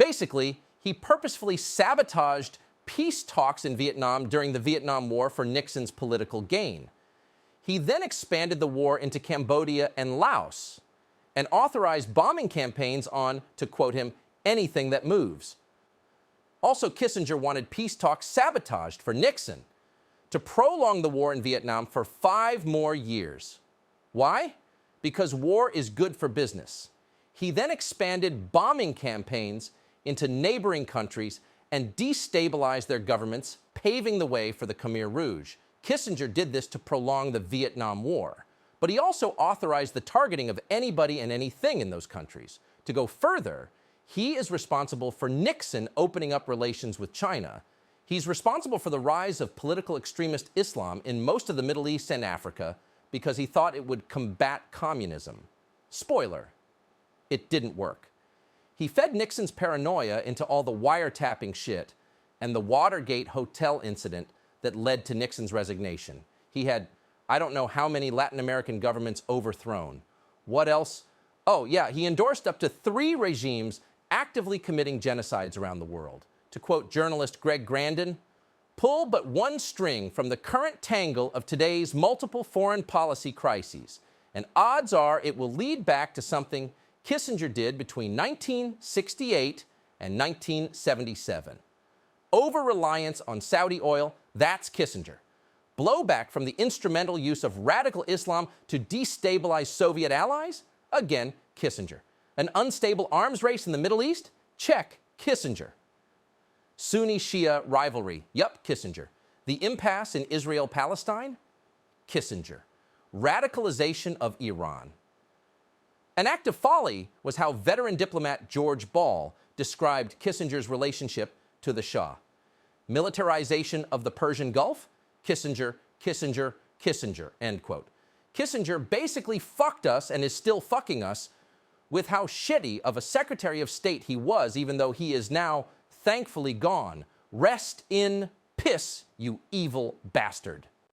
Basically, he purposefully sabotaged peace talks in Vietnam during the Vietnam War for Nixon's political gain. He then expanded the war into Cambodia and Laos and authorized bombing campaigns on, to quote him, anything that moves. Also, Kissinger wanted peace talks sabotaged for Nixon to prolong the war in Vietnam for 5 more years. Why? Because war is good for business. He then expanded bombing campaigns into neighboring countries and destabilized their governments, paving the way for the Khmer Rouge. Kissinger did this to prolong the Vietnam War, but he also authorized the targeting of anybody and anything in those countries. To go further, he is responsible for Nixon opening up relations with China. He's responsible for the rise of political extremist Islam in most of the Middle East and Africa because he thought it would combat communism. Spoiler, it didn't work. He fed Nixon's paranoia into all the wiretapping shit and the Watergate hotel incident that led to Nixon's resignation. He had, I don't know how many Latin American governments overthrown. What else? Oh, yeah, he endorsed up to 3 regimes actively committing genocides around the world. To quote journalist Greg Grandin, pull but one string from the current tangle of today's multiple foreign policy crises, and odds are it will lead back to something Kissinger did between 1968 and 1977. Over-reliance on Saudi oil, that's Kissinger. Blowback from the instrumental use of radical Islam to destabilize Soviet allies? Again, Kissinger. An unstable arms race in the Middle East? Check, Kissinger. Sunni-Shia rivalry? Yup, Kissinger. The impasse in Israel-Palestine? Kissinger. Radicalization of Iran. An act of folly was how veteran diplomat George Ball described Kissinger's relationship to the Shah. Militarization of the Persian Gulf? Kissinger, Kissinger, Kissinger, end quote. Kissinger basically fucked us and is still fucking us with how shitty of a Secretary of State he was, even though he is now thankfully gone. Rest in piss, you evil bastard.